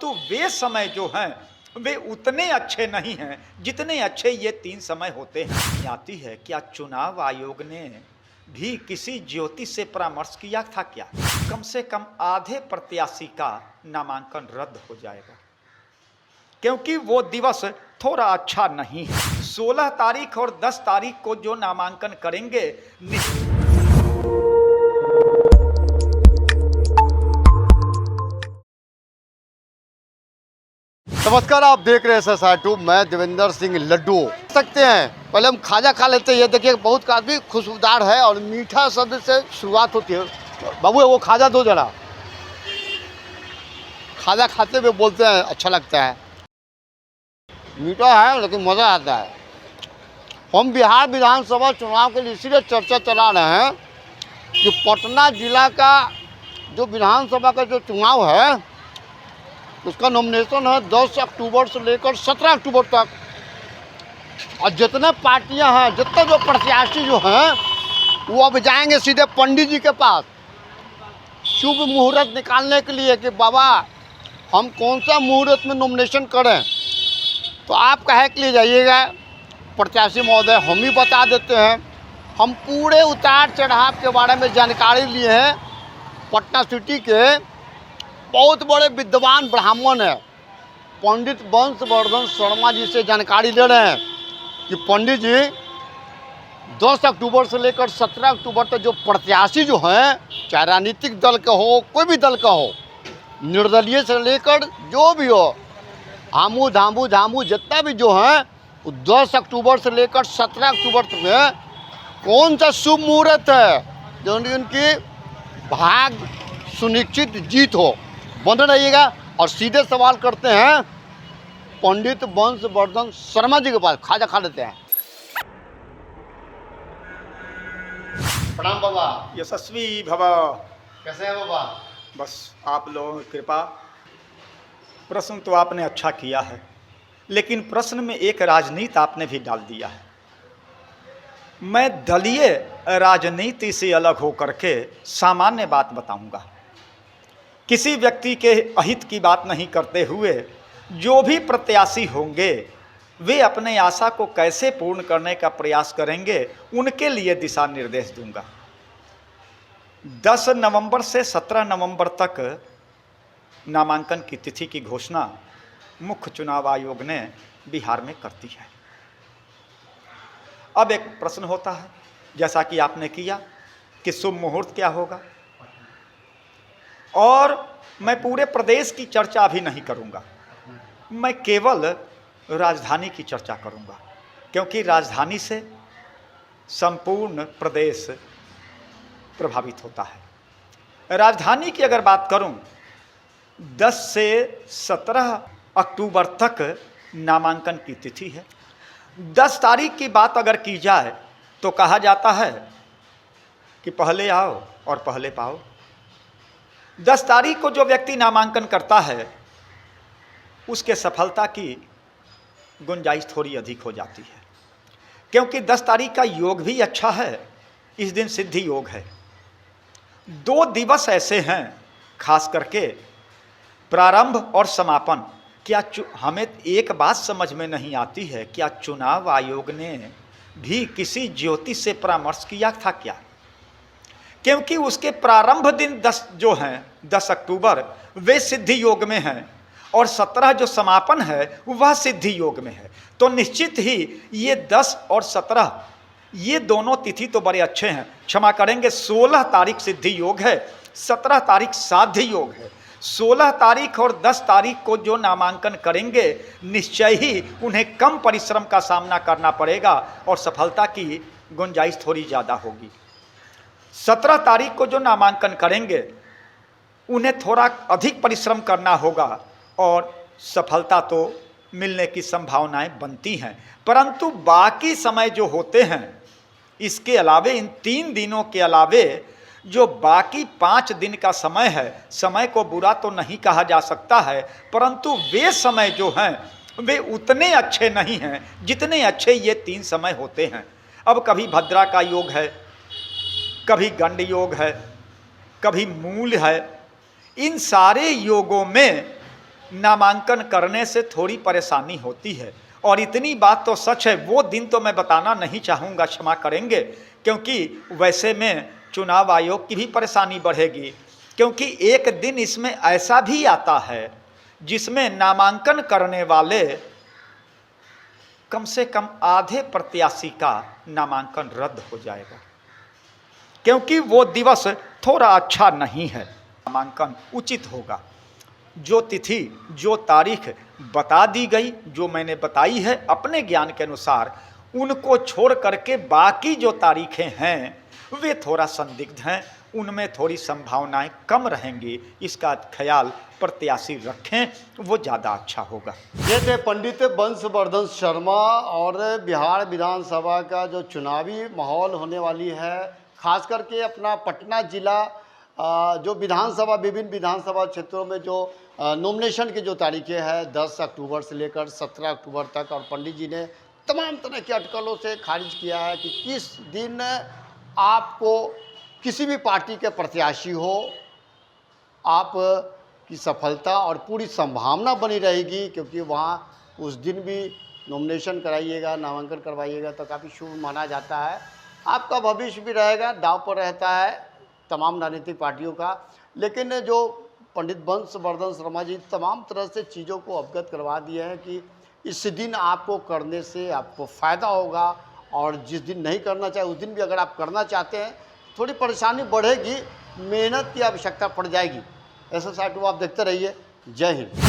परंतु वे समय जो हैं वे उतने अच्छे नहीं हैं जितने अच्छे ये 3 समय होते हैं। आती है, क्या चुनाव आयोग ने भी किसी ज्योतिष से परामर्श किया था क्या? कम से कम आधे प्रत्याशी का नामांकन रद्द हो जाएगा, क्योंकि वो दिवस थोड़ा अच्छा नहीं है। 16 तारीख और 10 तारीख को जो नामांकन करेंगे नमस्कार, आप देख रहे हैं SSR2। मैं देवेंद्र सिंह लड्डू। सकते हैं पहले हम खाजा खा लेते हैं। ये देखिए बहुत काफ़ी खुशबूदार है और मीठा शब्द से शुरुआत होती है। बाबू वो खाजा दो जरा। खाजा खाते हुए बोलते हैं अच्छा लगता है, मीठा है लेकिन मज़ा आता है। हम बिहार विधानसभा चुनाव के लिए इसीलिए चर्चा चला रहे हैं कि पटना जिला का जो विधानसभा का जो चुनाव है उसका नॉमिनेशन है 10 अक्टूबर से लेकर 17 अक्टूबर तक। और जितने पार्टियां हैं, जितने जो प्रत्याशी जो हैं, वो अब जाएंगे सीधे पंडित जी के पास शुभ मुहूर्त निकालने के लिए कि बाबा हम कौन सा मुहूर्त में नॉमिनेशन करें। तो आप कहे के लिए जाइएगा प्रत्याशी महोदय, हम ही बता देते हैं। हम पूरे उतार चढ़ाव के बारे में जानकारी लिए हैं। पटना सिटी के बहुत बड़े विद्वान ब्राह्मण है पंडित वंशवर्धन शर्मा जी से जानकारी ले रहे हैं कि पंडित जी 10 अक्टूबर से लेकर 17 अक्टूबर तक जो प्रत्याशी जो हैं, चाहे राजनीतिक दल का हो, कोई भी दल का हो, निर्दलीय से लेकर जो भी हो, आमू धामू झामू जितना भी जो हैं, 10 अक्टूबर से लेकर 17 अक्टूबर तक है। कौन सा शुभ मुहूर्त है जो उनकी भाग सुनिश्चित जीत हो। बन रहिएगा और सीधे सवाल करते हैं पंडित वंशवर्धन शर्मा जी के पास। खाजा खा लेते हैं। प्रणाम बाबा। यशस्वी भव। कैसे हैं बाबा? बस आप लोगों की कृपा। प्रश्न तो आपने अच्छा किया है, लेकिन प्रश्न में एक राजनीति आपने भी डाल दिया है। मैं दलीय राजनीति से अलग होकर के सामान्य बात बताऊंगा। किसी व्यक्ति के अहित की बात नहीं करते हुए जो भी प्रत्याशी होंगे वे अपने आशा को कैसे पूर्ण करने का प्रयास करेंगे, उनके लिए दिशा निर्देश दूंगा। 10 नवंबर से 17 नवंबर तक नामांकन की तिथि की घोषणा मुख्य चुनाव आयोग ने बिहार में कर दी है। अब एक प्रश्न होता है, जैसा कि आपने किया, कि शुभ मुहूर्त क्या होगा। और मैं पूरे प्रदेश की चर्चा अभी नहीं करूंगा, मैं केवल राजधानी की चर्चा करूंगा, क्योंकि राजधानी से संपूर्ण प्रदेश प्रभावित होता है। राजधानी की अगर बात करूं, 10 से 17 अक्टूबर तक नामांकन की तिथि है। 10 तारीख की बात अगर की जाए तो कहा जाता है कि पहले आओ और पहले पाओ। 10 तारीख को जो व्यक्ति नामांकन करता है उसके सफलता की गुंजाइश थोड़ी अधिक हो जाती है, क्योंकि 10 तारीख का योग भी अच्छा है। इस दिन सिद्धि योग है। 2 दिवस ऐसे हैं खास करके प्रारंभ और समापन। क्या हमें एक बात समझ में नहीं आती है, क्या चुनाव आयोग ने भी किसी ज्योतिष से परामर्श किया था क्या? क्योंकि उसके प्रारंभ दिन 10 जो हैं 10 अक्टूबर वे सिद्धि योग में हैं और 17 जो समापन है वह सिद्धि योग में है। तो निश्चित ही ये 10 और 17 ये दोनों तिथि तो बड़े अच्छे हैं। क्षमा करेंगे, 16 तारीख सिद्धि योग है, 17 तारीख साध्य योग है। 16 तारीख और 10 तारीख को जो नामांकन करेंगे निश्चय ही उन्हें कम परिश्रम का सामना करना पड़ेगा और सफलता की गुंजाइश थोड़ी ज़्यादा होगी। 17 तारीख को जो नामांकन करेंगे उन्हें थोड़ा अधिक परिश्रम करना होगा और सफलता तो मिलने की संभावनाएं बनती हैं। परंतु बाकी समय जो होते हैं, इसके अलावे इन 3 दिनों के अलावे जो बाकी 5 दिन का समय है, समय को बुरा तो नहीं कहा जा सकता है, परंतु वे समय जो हैं वे उतने अच्छे नहीं हैं जितने अच्छे ये 3 समय होते हैं। अब कभी भद्रा का योग है, कभी गंड योग है, कभी मूल है। इन सारे योगों में नामांकन करने से थोड़ी परेशानी होती है, और इतनी बात तो सच है, वो दिन तो मैं बताना नहीं चाहूँगा, क्षमा करेंगे, क्योंकि वैसे में चुनाव आयोग की भी परेशानी बढ़ेगी, क्योंकि एक दिन इसमें ऐसा भी आता है जिसमें नामांकन करने वाले कम से कम आधे प्रत्याशी का नामांकन रद्द हो जाएगा, क्योंकि वो दिवस थोड़ा अच्छा नहीं है। नामांकन उचित होगा, जो तिथि जो तारीख बता दी गई, जो मैंने बताई है अपने ज्ञान के अनुसार, उनको छोड़ करके बाकी जो तारीखें हैं वे थोड़ा संदिग्ध हैं, उनमें थोड़ी संभावनाएं कम रहेंगी, इसका ख्याल प्रत्याशी रखें, वो ज़्यादा अच्छा होगा। ये थे पंडित बंशवर्धन शर्मा। और बिहार विधानसभा का जो चुनावी माहौल होने वाली है, खास करके अपना पटना जिला जो विधानसभा विभिन्न विधानसभा क्षेत्रों में जो नॉमिनेशन की जो तारीखें हैं 10 अक्टूबर से लेकर 17 अक्टूबर तक, और पंडित जी ने तमाम तरह के अटकलों से खारिज किया है कि किस दिन आपको किसी भी पार्टी के प्रत्याशी हो, आप की सफलता और पूरी संभावना बनी रहेगी, क्योंकि वहाँ उस दिन भी नॉमिनेशन कराइएगा, नामांकन करवाइएगा तो काफ़ी शुभ माना जाता है। आपका भविष्य भी रहेगा, दांव पर रहता है तमाम राजनीतिक पार्टियों का। लेकिन जो पंडित बंशवर्धन शर्मा जी तमाम तरह से चीज़ों को अवगत करवा दिए हैं कि इस दिन आपको करने से आपको फ़ायदा होगा, और जिस दिन नहीं करना चाहे उस दिन भी अगर आप करना चाहते हैं थोड़ी परेशानी बढ़ेगी, मेहनत की आवश्यकता पड़ जाएगी। ऐसा साइट आप देखते रहिए। जय हिंद।